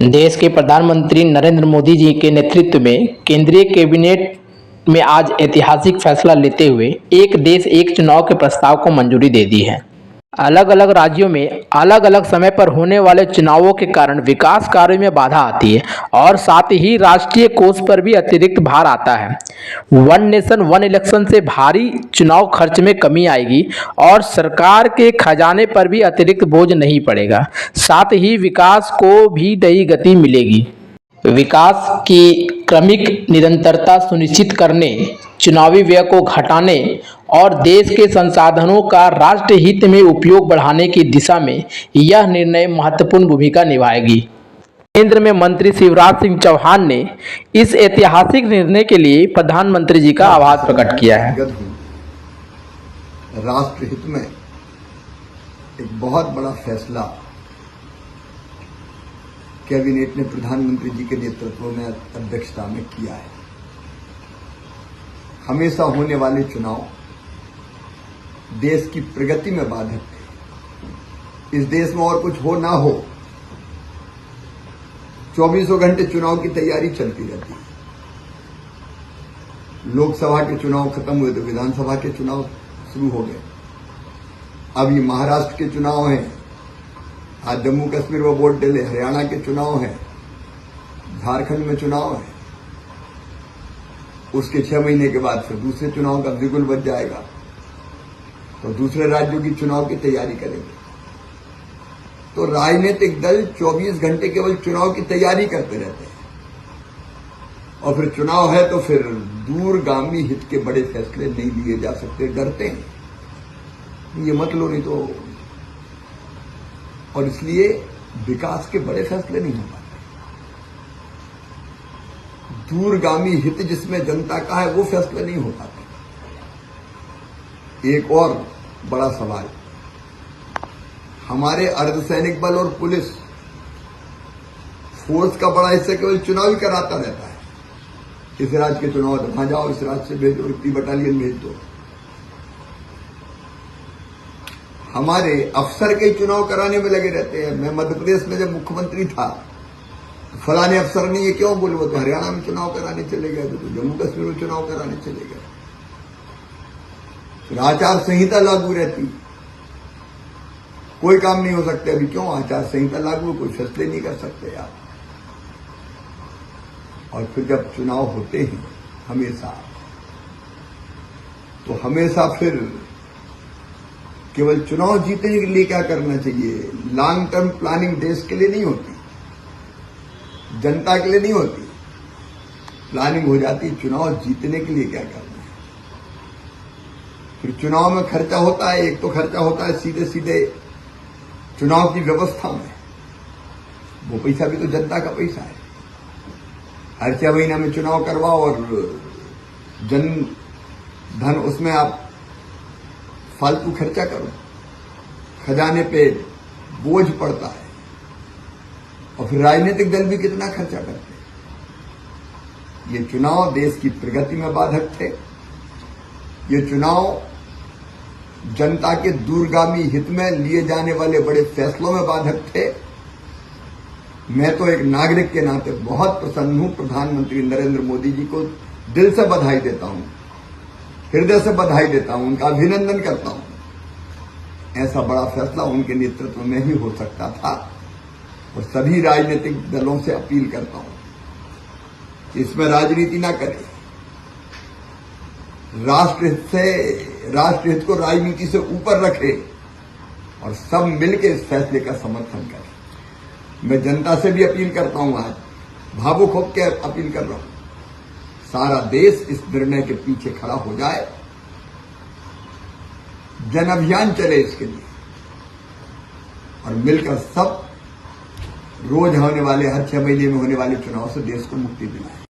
देश के प्रधानमंत्री नरेंद्र मोदी जी के नेतृत्व में केंद्रीय कैबिनेट में आज ऐतिहासिक फैसला लेते हुए एक देश एक चुनाव के प्रस्ताव को मंजूरी दे दी है। अलग अलग राज्यों में अलग अलग समय पर होने वाले चुनावों के कारण विकास कार्यों में बाधा आती है और साथ ही राष्ट्रीय कोष पर भी अतिरिक्त भार आता है। वन नेशन वन इलेक्शन से भारी चुनाव खर्च में कमी आएगी और सरकार के खजाने पर भी अतिरिक्त बोझ नहीं पड़ेगा। साथ ही विकास को भी नई गति मिलेगी। विकास की क्रमिक निरंतरता सुनिश्चित करने, चुनावी व्यय को घटाने और देश के संसाधनों का राष्ट्र हित में उपयोग बढ़ाने की दिशा में यह निर्णय महत्वपूर्ण भूमिका निभाएगी। केंद्र में मंत्री शिवराज सिंह चौहान ने इस ऐतिहासिक निर्णय के लिए प्रधानमंत्री जी का आभार प्रकट किया है। राष्ट्र हित में एक बहुत बड़ा फैसला कैबिनेट ने प्रधानमंत्री जी के नेतृत्व में अध्यक्षता में किया है। हमेशा होने वाले चुनाव देश की प्रगति में बाधक थे। इस देश में और कुछ हो ना हो, 24 घंटे चुनाव की तैयारी चलती रहती है। लोकसभा के चुनाव खत्म हुए तो विधानसभा के चुनाव शुरू हो गए। अभी महाराष्ट्र के चुनाव हैं, आज जम्मू कश्मीर में वोट डले, हरियाणा के चुनाव हैं, झारखंड में चुनाव है। उसके 6 महीने के बाद फिर दूसरे चुनाव का बिगुल बच जाएगा, तो दूसरे राज्यों की चुनाव की तैयारी करेंगे। तो राजनीतिक दल 24 घंटे केवल चुनाव की तैयारी करते रहते हैं और फिर चुनाव है तो फिर दूरगामी हित के बड़े फैसले नहीं लिए जा सकते, डरते हैं। ये मत लो नहीं तो, और इसलिए विकास के बड़े फैसले नहीं हो पाते। दूरगामी हित जिसमें जनता का है वो फैसले नहीं हो पाते। एक और बड़ा सवाल, हमारे अर्धसैनिक बल और पुलिस फोर्स का बड़ा हिस्सा केवल चुनाव ही कराता रहता है। इस राज्य के चुनाव वहां जाओ, इस राज्य से भेजो, इतनी बटालियन भेज दो। हमारे अफसर के चुनाव कराने में लगे रहते हैं। मैं मध्य प्रदेश में जब मुख्यमंत्री था, फलाने अफसर ने ये क्यों बोले, वो तो हरियाणा में चुनाव कराने चले गए, तो जम्मू कश्मीर में चुनाव कराने चले गए। फिर आचार संहिता लागू रहती, कोई काम नहीं हो सकते। अभी क्यों आचार संहिता लागू, कोई फैसले नहीं कर सकते आप। और फिर जब चुनाव होते हैं हमेशा, तो हमेशा फिर केवल चुनाव जीतने के लिए क्या करना चाहिए, लॉन्ग टर्म प्लानिंग देश के लिए नहीं होती, जनता के लिए नहीं होती। प्लानिंग हो जाती चुनाव जीतने के लिए क्या करना है। फिर चुनाव में खर्चा होता है, एक तो खर्चा होता है सीधे सीधे चुनाव की व्यवस्था में, वो पैसा भी तो जनता का पैसा है। हर 6 महीना में चुनाव करवाओ और जन धन उसमें आप फालतू खर्चा करो, खजाने पे बोझ पड़ता है। और फिर राजनीतिक दल भी कितना खर्चा करते हैं। ये चुनाव देश की प्रगति में बाधक थे। ये चुनाव जनता के दूरगामी हित में लिए जाने वाले बड़े फैसलों में बाधक थे। मैं तो एक नागरिक के नाते बहुत प्रसन्न हूं। प्रधानमंत्री नरेंद्र मोदी जी को दिल से बधाई देता हूं, हृदय से बधाई देता हूं, उनका अभिनंदन करता हूं। ऐसा बड़ा फैसला उनके नेतृत्व में ही हो सकता था। और सभी राजनीतिक दलों से अपील करता हूं कि इसमें राजनीति ना करें, राष्ट्र हित को राजनीति से ऊपर रखें और सब मिलकर इस फैसले का समर्थन करें। मैं जनता से भी अपील करता हूं, आज भावुक होकर अपील कर रहा हूं, सारा देश इस निर्णय के पीछे खड़ा हो जाए, जन अभियान चले इसके लिए और मिलकर सब रोज होने वाले, हर 6 महीने में होने वाले चुनाव से देश को मुक्ति दिलाएं।